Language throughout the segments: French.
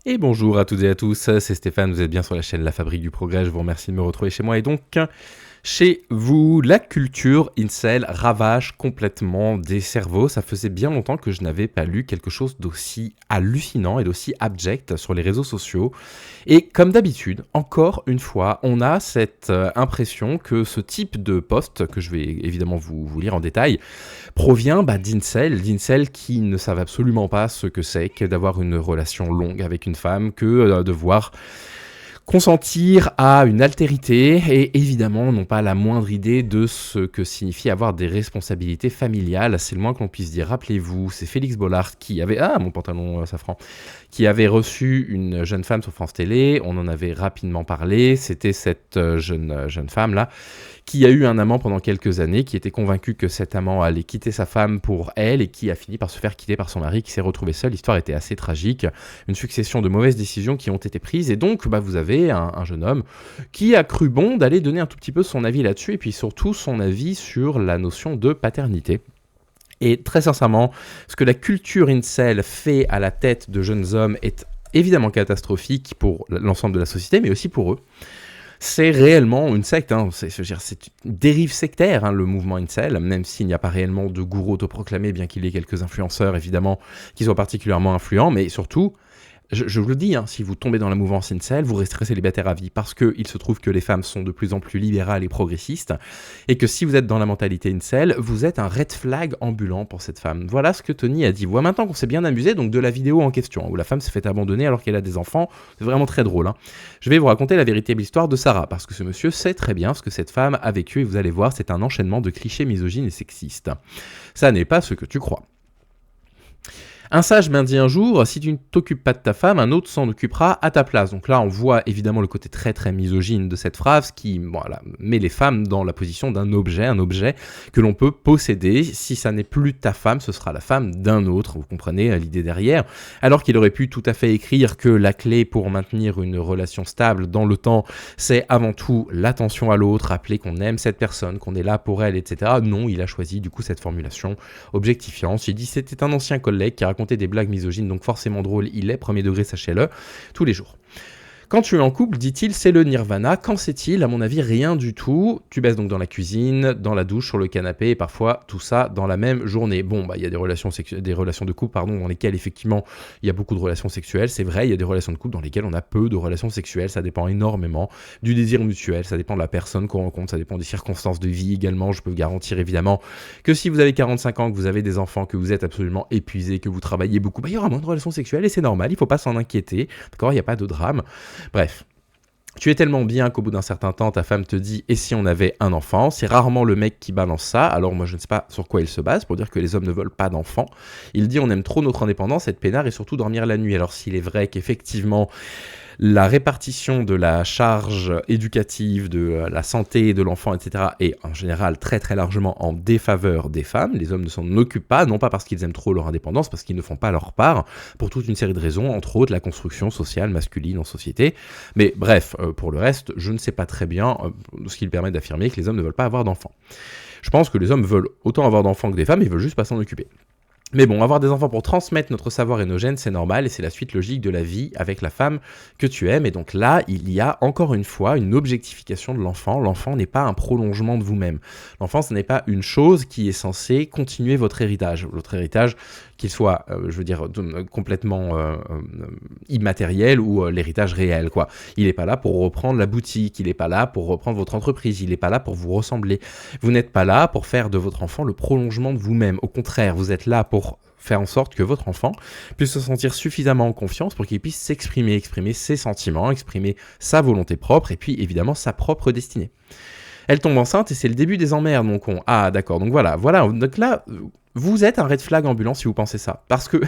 Et bonjour à toutes et à tous, c'est Stéphane, vous êtes bien sur la chaîne La Fabrique du Progrès, je vous remercie de me retrouver chez moi et donc chez vous. La culture incel ravage complètement des cerveaux, ça faisait bien longtemps que je n'avais pas lu quelque chose d'aussi hallucinant et d'aussi abject sur les réseaux sociaux. Et comme d'habitude, encore une fois, on a cette impression que ce type de post, que je vais évidemment vous lire en détail, provient d'incels qui ne savent absolument pas ce que c'est que d'avoir une relation longue avec une femme, que devoir consentir à une altérité et évidemment n'ont pas la moindre idée de ce que signifie avoir des responsabilités familiales, c'est le moins qu'on puisse dire. Rappelez-vous, c'est Félix Bollard qui avait... Ah, mon pantalon safran, qui avait reçu une jeune femme sur France Télé, on en avait rapidement parlé, c'était cette jeune femme-là, qui a eu un amant pendant quelques années, qui était convaincu que cet amant allait quitter sa femme pour elle, et qui a fini par se faire quitter par son mari, qui s'est retrouvé seul. L'histoire était assez tragique, une succession de mauvaises décisions qui ont été prises, et donc vous avez un jeune homme qui a cru bon d'aller donner un tout petit peu son avis là-dessus, et puis surtout son avis sur la notion de paternité. Et très sincèrement, ce que la culture incel fait à la tête de jeunes hommes est évidemment catastrophique pour l'ensemble de la société, mais aussi pour eux. C'est réellement une secte, c'est une dérive sectaire, le mouvement incel, même s'il n'y a pas réellement de gourou autoproclamé, bien qu'il y ait quelques influenceurs, évidemment, qui soient particulièrement influents, mais surtout, je vous le dis, si vous tombez dans la mouvance incel, vous resterez célibataire à vie, parce qu'il se trouve que les femmes sont de plus en plus libérales et progressistes, et que si vous êtes dans la mentalité incel, vous êtes un red flag ambulant pour cette femme. Voilà ce que Tony a dit. Voilà, maintenant qu'on s'est bien amusé donc de la vidéo en question, où la femme s'est fait abandonner alors qu'elle a des enfants, c'est vraiment très drôle. Je vais vous raconter la véritable histoire de Sarah, parce que ce monsieur sait très bien ce que cette femme a vécu, et vous allez voir, c'est un enchaînement de clichés misogynes et sexistes. Ça n'est pas ce que tu crois. Un sage m'a dit un jour, si tu ne t'occupes pas de ta femme, un autre s'en occupera à ta place. Donc là, on voit évidemment le côté très très misogyne de cette phrase qui met les femmes dans la position d'un objet, un objet que l'on peut posséder. Si ça n'est plus ta femme, ce sera la femme d'un autre. Vous comprenez l'idée derrière. Alors qu'il aurait pu tout à fait écrire que la clé pour maintenir une relation stable dans le temps, c'est avant tout l'attention à l'autre, rappeler qu'on aime cette personne, qu'on est là pour elle, etc. Non, il a choisi du coup cette formulation objectifiante. Il dit c'était un ancien collègue qui racontait des blagues misogynes, donc forcément drôle, il est, premier degré, sachez-le, tous les jours. Quand tu es en couple, dit-il, c'est le nirvana. Qu'en c'est-il? À mon avis, rien du tout. Tu baisses donc dans la cuisine, dans la douche, sur le canapé, et parfois tout ça dans la même journée. Bon, il y a des relations de couple, dans lesquelles effectivement il y a beaucoup de relations sexuelles. C'est vrai, il y a des relations de couple dans lesquelles on a peu de relations sexuelles. Ça dépend énormément du désir mutuel, ça dépend de la personne qu'on rencontre, ça dépend des circonstances de vie également. Je peux vous garantir évidemment que si vous avez 45 ans, que vous avez des enfants, que vous êtes absolument épuisé, que vous travaillez beaucoup, il y aura moins de relations sexuelles et c'est normal, il ne faut pas s'en inquiéter. D'accord, il n'y a pas de drame. Bref. Tu es tellement bien qu'au bout d'un certain temps, ta femme te dit « et si on avait un enfant ?» C'est rarement le mec qui balance ça, alors moi je ne sais pas sur quoi il se base pour dire que les hommes ne veulent pas d'enfants. Il dit « on aime trop notre indépendance, être peinard et surtout dormir la nuit ». Alors s'il est vrai qu'effectivement la répartition de la charge éducative, de la santé de l'enfant, etc. est en général très très largement en défaveur des femmes. Les hommes ne s'en occupent pas, non pas parce qu'ils aiment trop leur indépendance, parce qu'ils ne font pas leur part, pour toute une série de raisons, entre autres la construction sociale masculine en société. Mais bref, pour le reste, je ne sais pas très bien ce qui permet d'affirmer que les hommes ne veulent pas avoir d'enfants. Je pense que les hommes veulent autant avoir d'enfants que des femmes, ils veulent juste pas s'en occuper. Mais bon, avoir des enfants pour transmettre notre savoir et nos gènes, c'est normal et c'est la suite logique de la vie avec la femme que tu aimes. Et donc là, il y a encore une fois une objectification de l'enfant. L'enfant n'est pas un prolongement de vous-même. L'enfant, ce n'est pas une chose qui est censée continuer votre héritage. Votre héritage, qu'il soit, complètement immatériel ou l'héritage réel, quoi. Il n'est pas là pour reprendre la boutique, il n'est pas là pour reprendre votre entreprise, il n'est pas là pour vous ressembler. Vous n'êtes pas là pour faire de votre enfant le prolongement de vous-même. Au contraire, vous êtes là pour faire en sorte que votre enfant puisse se sentir suffisamment en confiance pour qu'il puisse s'exprimer, exprimer ses sentiments, exprimer sa volonté propre et puis évidemment sa propre destinée. Elle tombe enceinte et c'est le début des emmerdes, mon con. Ah d'accord, donc voilà. Donc là, vous êtes un red flag ambulant si vous pensez ça. Parce que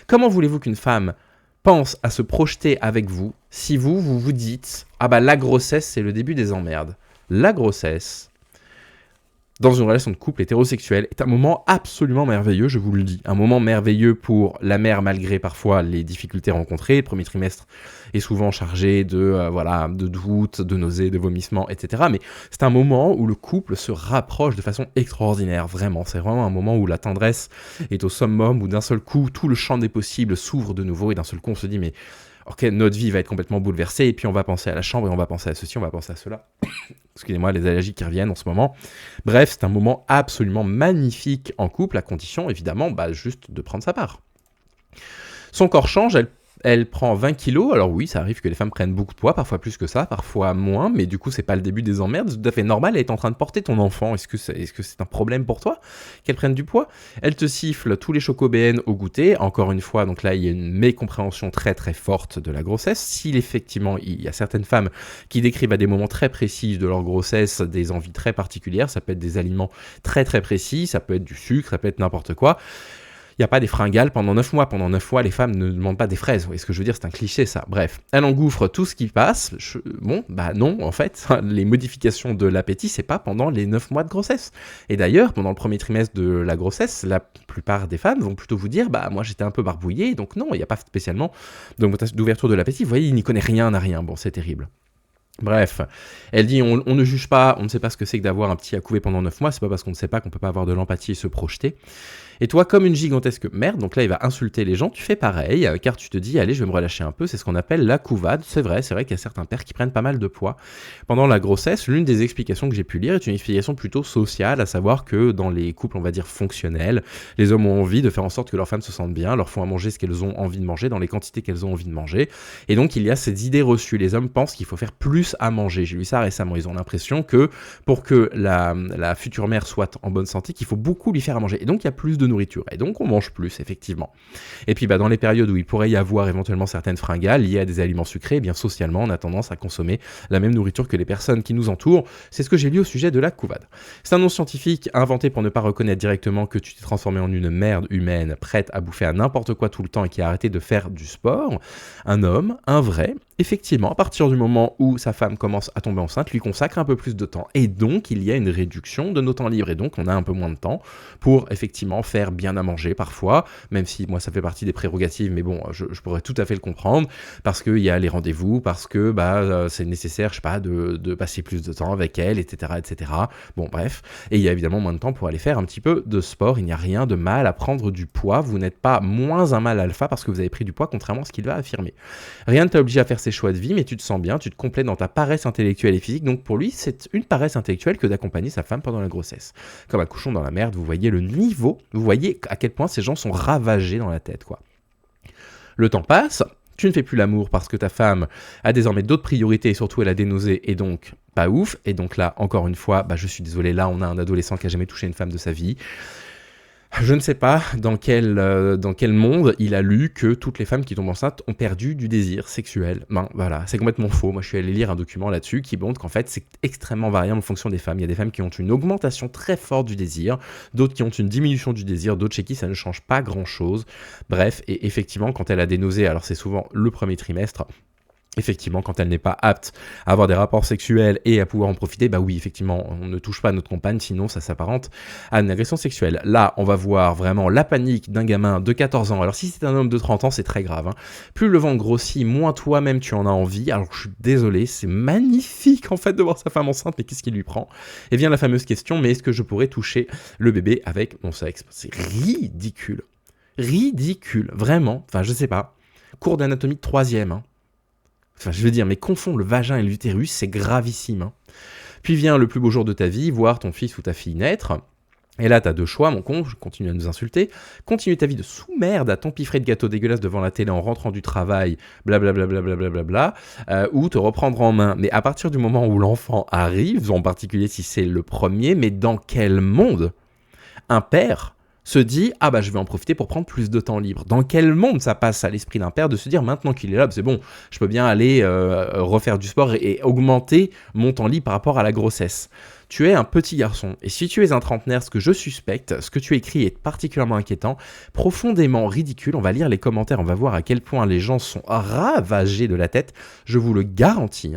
comment voulez-vous qu'une femme pense à se projeter avec vous si vous vous dites « Ah bah la grossesse c'est le début des emmerdes ». La grossesse, dans une relation de couple hétérosexuelle, est un moment absolument merveilleux, je vous le dis. Un moment merveilleux pour la mère, malgré parfois les difficultés rencontrées. Le premier trimestre est souvent chargé de doutes, de nausées, de vomissements, etc. Mais c'est un moment où le couple se rapproche de façon extraordinaire, vraiment. C'est vraiment un moment où la tendresse est au summum, où d'un seul coup, tout le champ des possibles s'ouvre de nouveau, et d'un seul coup, on se dit, mais Ok, notre vie va être complètement bouleversée, et puis on va penser à la chambre, et on va penser à ceci, on va penser à cela. Excusez-moi, les allergies qui reviennent en ce moment. Bref, c'est un moment absolument magnifique en couple, à condition, évidemment, juste de prendre sa part. Son corps change, elle prend 20 kilos, alors oui, ça arrive que les femmes prennent beaucoup de poids, parfois plus que ça, parfois moins, mais du coup, c'est pas le début des emmerdes, c'est tout à fait normal, elle est en train de porter ton enfant, est-ce que c'est un problème pour toi qu'elle prenne du poids? Elle te siffle tous les chocobéennes au goûter, encore une fois, donc là, il y a une mécompréhension très très forte de la grossesse. Si effectivement, il y a certaines femmes qui décrivent à des moments très précis de leur grossesse des envies très particulières, ça peut être des aliments très très précis, ça peut être du sucre, ça peut être n'importe quoi. Il n'y a pas des fringales pendant 9 mois. Pendant 9 mois, les femmes ne demandent pas des fraises. Vous voyez ce que je veux dire? C'est un cliché, ça. Bref, elle engouffre tout ce qui passe. Non, en fait, les modifications de l'appétit, c'est pas pendant les 9 mois de grossesse. Et d'ailleurs, pendant le premier trimestre de la grossesse, la plupart des femmes vont plutôt vous dire, moi j'étais un peu barbouillée, donc non, il n'y a pas spécialement d'ouverture de l'appétit. Vous voyez, il n'y connaît rien à rien. Bon, c'est terrible. Bref, elle dit on ne juge pas, on ne sait pas ce que c'est que d'avoir un petit à couver pendant 9 mois, c'est pas parce qu'on ne sait pas qu'on peut pas avoir de l'empathie et se projeter. Et toi, comme une gigantesque merde, donc là il va insulter les gens, tu fais pareil, car tu te dis allez je vais me relâcher un peu, c'est ce qu'on appelle la couvade. C'est vrai qu'il y a certains pères qui prennent pas mal de poids pendant la grossesse. L'une des explications que j'ai pu lire est une explication plutôt sociale, à savoir que dans les couples on va dire fonctionnels, les hommes ont envie de faire en sorte que leurs femmes se sentent bien, leur font à manger ce qu'elles ont envie de manger, dans les quantités qu'elles ont envie de manger, et donc il y a ces idées reçues, les hommes pensent qu'il faut faire plus à manger. J'ai lu ça récemment, ils ont l'impression que pour que la future mère soit en bonne santé, qu'il faut beaucoup lui faire à manger, et donc il y a plus de nourriture, et donc on mange plus, effectivement. Et puis dans les périodes où il pourrait y avoir éventuellement certaines fringales liées à des aliments sucrés, eh bien socialement on a tendance à consommer la même nourriture que les personnes qui nous entourent. C'est ce que j'ai lu au sujet de la couvade. C'est un nom scientifique inventé pour ne pas reconnaître directement que tu t'es transformé en une merde humaine prête à bouffer à n'importe quoi tout le temps et qui a arrêté de faire du sport. Un homme, un vrai, effectivement, à partir du moment où sa femme commence à tomber enceinte, lui consacre un peu plus de temps. Et donc, il y a une réduction de nos temps libres. Et donc, on a un peu moins de temps pour, effectivement, faire bien à manger parfois, même si, moi, ça fait partie des prérogatives, mais bon, je pourrais tout à fait le comprendre, parce qu'il y a les rendez-vous, parce que c'est nécessaire, je sais pas, de passer plus de temps avec elle, etc., etc. Bon, bref. Et il y a évidemment moins de temps pour aller faire un petit peu de sport. Il n'y a rien de mal à prendre du poids. Vous n'êtes pas moins un mâle alpha parce que vous avez pris du poids, contrairement à ce qu'il va affirmer. Rien ne t'a obligé à faire ses choix de vie, mais tu te sens bien, tu te complètes dans ta paresse intellectuelle et physique. Donc pour lui, c'est une paresse intellectuelle que d'accompagner sa femme pendant la grossesse. Comme un cochon dans la merde, vous voyez le niveau, vous voyez à quel point ces gens sont ravagés dans la tête, quoi. Le temps passe, tu ne fais plus l'amour parce que ta femme a désormais d'autres priorités et surtout elle a des nausées et donc pas ouf. Et donc là, encore une fois, je suis désolé, là on a un adolescent qui a jamais touché une femme de sa vie. Je ne sais pas dans quel monde il a lu que toutes les femmes qui tombent enceintes ont perdu du désir sexuel. Voilà, c'est complètement faux. Moi, je suis allé lire un document là-dessus qui montre qu'en fait, c'est extrêmement variable en fonction des femmes. Il y a des femmes qui ont une augmentation très forte du désir, d'autres qui ont une diminution du désir, d'autres chez qui ça ne change pas grand-chose. Bref, et effectivement, quand elle a des nausées, alors c'est souvent le premier trimestre. Effectivement, quand elle n'est pas apte à avoir des rapports sexuels et à pouvoir en profiter, oui, effectivement, on ne touche pas à notre compagne, sinon ça s'apparente à une agression sexuelle. Là, on va voir vraiment la panique d'un gamin de 14 ans. Alors si c'est un homme de 30 ans, c'est très grave. Plus le ventre grossit, moins toi-même tu en as envie. Alors je suis désolé, c'est magnifique en fait de voir sa femme enceinte, mais qu'est-ce qui lui prend? Et vient la fameuse question, mais est-ce que je pourrais toucher le bébé avec mon sexe? C'est ridicule. Ridicule, vraiment. Enfin, je sais pas. Cours d'anatomie de 3e, Enfin, je veux dire, mais confondre le vagin et l'utérus, c'est gravissime. Puis vient le plus beau jour de ta vie, voir ton fils ou ta fille naître. Et là, t'as deux choix, mon con, je continue à nous insulter. Continue ta vie de sous-merde à t'empiffrer de gâteaux dégueulasses devant la télé en rentrant du travail, blablabla, ou te reprendre en main. Mais à partir du moment où l'enfant arrive, en particulier si c'est le premier, mais dans quel monde un père se dit « Ah je vais en profiter pour prendre plus de temps libre ». Dans quel monde ça passe à l'esprit d'un père de se dire « Maintenant qu'il est là, c'est bon, je peux bien aller refaire du sport et augmenter mon temps libre par rapport à la grossesse ». Tu es un petit garçon, et si tu es un trentenaire, ce que je suspecte, ce que tu écris est particulièrement inquiétant, profondément ridicule. On va lire les commentaires, on va voir à quel point les gens sont ravagés de la tête. Je vous le garantis,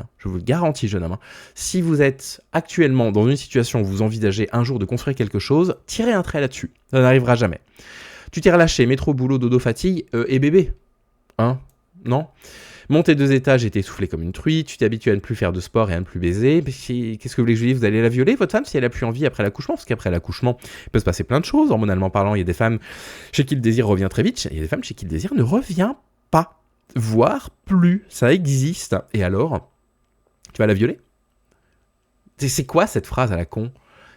jeune homme. Si vous êtes actuellement dans une situation où vous envisagez un jour de construire quelque chose, tirez un trait là-dessus. Ça n'arrivera jamais. Tu t'es relâché, métro, boulot, dodo, fatigue, et bébé. Non ? Monter 2 étages et t'es essoufflé comme une truie, tu t'es habitué à ne plus faire de sport et à ne plus baiser. Qu'est-ce que vous voulez que je dise? Vous allez la violer, votre femme, si elle a plus envie après l'accouchement? Parce qu'après l'accouchement, il peut se passer plein de choses. Hormonalement parlant, il y a des femmes chez qui le désir revient très vite, il y a des femmes chez qui le désir ne revient pas. voire plus. Ça existe. Et alors, tu vas la violer? C'est quoi cette phrase à la con?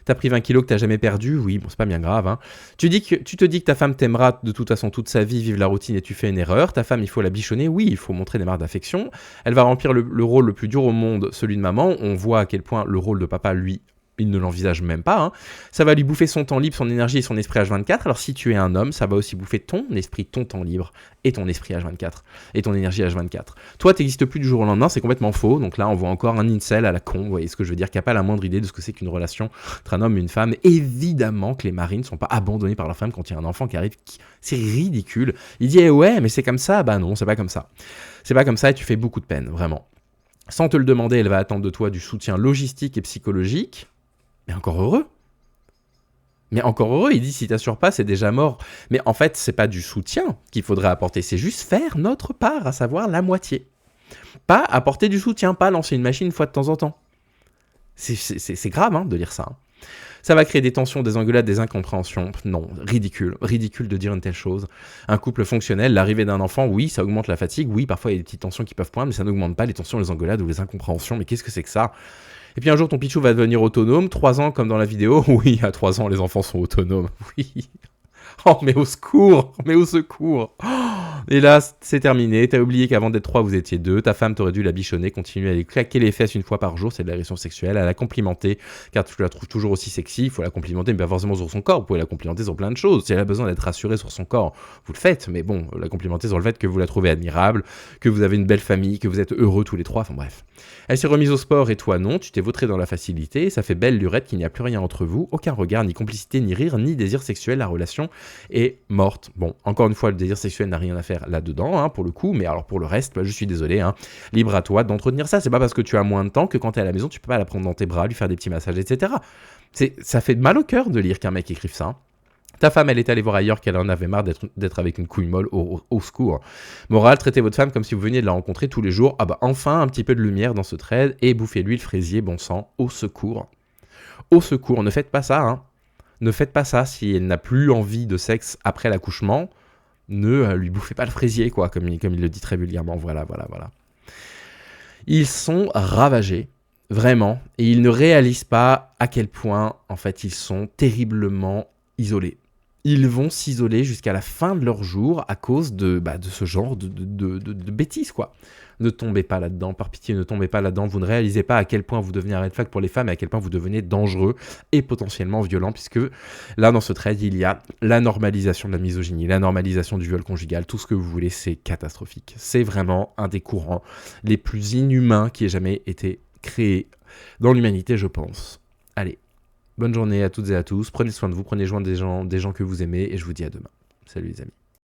T'as pris 20 kilos que t'as jamais perdu? Oui, bon, c'est pas bien grave. Hein. Tu te dis que ta femme t'aimera de toute façon toute sa vie, vivre la routine et tu fais une erreur. Ta femme, il faut la bichonner? Oui, il faut montrer des marques d'affection. Elle va remplir le rôle le plus dur au monde, celui de maman. On voit à quel point le rôle de papa, lui, il ne l'envisage même pas. Hein. Ça va lui bouffer son temps libre, son énergie et son esprit H24. Alors si tu es un homme, ça va aussi bouffer ton esprit, ton temps libre et ton esprit H24 et ton énergie H24. Toi, t'existes plus du jour au lendemain, c'est complètement faux. Donc là, on voit encore un incel à la con. Vous voyez ce que je veux dire, qui n'a pas la moindre idée de ce que c'est qu'une relation entre un homme et une femme. Évidemment que les marines ne sont pas abandonnés par leur femme quand il y a un enfant qui arrive. C'est ridicule. Il dit ouais, mais c'est comme ça. Bah non, c'est pas comme ça. C'est pas comme ça et tu fais beaucoup de peine, vraiment. Sans te le demander, elle va attendre de toi du soutien logistique et psychologique. Mais encore heureux. Mais encore heureux, il dit si t'assures pas, c'est déjà mort. Mais en fait, c'est pas du soutien qu'il faudrait apporter, c'est juste faire notre part, à savoir la moitié. Pas apporter du soutien, pas lancer une machine une fois de temps en temps. C'est grave hein, de lire ça. Hein. Ça va créer des tensions, des engueulades, des incompréhensions. Non, ridicule. Ridicule de dire une telle chose. Un couple fonctionnel, l'arrivée d'un enfant, oui, ça augmente la fatigue. Oui, parfois il y a des petites tensions qui peuvent poindre, mais ça n'augmente pas les tensions, les engueulades ou les incompréhensions. Mais qu'est-ce que c'est que ça ? Et puis un jour, ton pichou va devenir autonome. 3 ans, comme dans la vidéo. Oui, à 3 ans, les enfants sont autonomes. Oui. Oh, mais au secours! Mais au secours! Et là, c'est terminé. T'as oublié qu'avant d'être 3, vous étiez 2. Ta femme t'aurait dû la bichonner, continuer à lui claquer les fesses une fois par jour. C'est de l'agression sexuelle. À la complimenter, car tu la trouves toujours aussi sexy. Il faut la complimenter, mais pas forcément sur son corps. Vous pouvez la complimenter sur plein de choses. Si elle a besoin d'être rassurée sur son corps, vous le faites. Mais bon, la complimenter sur le fait que vous la trouvez admirable, que vous avez une belle famille, que vous êtes heureux tous les 3. Enfin bref. Elle s'est remise au sport et toi non. Tu t'es vautré dans la facilité. Ça fait belle lurette qu'il n'y a plus rien entre vous. Aucun regard, ni complicité, ni rire, ni désir sexuel. La relation est morte. Bon, encore une fois, le désir sexuel n'a rien à faire là-dedans, hein, pour le coup, mais alors pour le reste, bah, je suis désolé, hein, libre à toi d'entretenir ça. C'est pas parce que tu as moins de temps que quand t'es à la maison, tu peux pas la prendre dans tes bras, lui faire des petits massages, etc. Ça fait mal au cœur de lire qu'un mec écrive ça. Ta femme, elle est allée voir ailleurs qu'elle en avait marre d'être avec une couille molle au secours. Morale, traitez votre femme comme si vous veniez de la rencontrer tous les jours. Ah bah enfin, un petit peu de lumière dans ce trade et bouffez-lui le fraisier, bon sang, au secours. Au secours, ne faites pas ça, hein. Ne faites pas ça si elle n'a plus envie de sexe après l'accouchement. Ne lui bouffez pas le fraisier, quoi, comme il le dit très vulgairement. Voilà. Ils sont ravagés, vraiment, et ils ne réalisent pas à quel point, en fait, ils sont terriblement isolés. Ils vont s'isoler jusqu'à la fin de leur jour à cause de ce genre de bêtises, quoi. Ne tombez pas là-dedans, par pitié, ne tombez pas là-dedans. Vous ne réalisez pas à quel point vous devenez un red flag pour les femmes et à quel point vous devenez dangereux et potentiellement violent, puisque là, dans ce trade, il y a la normalisation de la misogynie, la normalisation du viol conjugal, tout ce que vous voulez, c'est catastrophique. C'est vraiment un des courants les plus inhumains qui ait jamais été créé dans l'humanité, je pense. Allez. Bonne journée à toutes et à tous, prenez soin de vous, prenez soin des gens que vous aimez et je vous dis à demain. Salut les amis.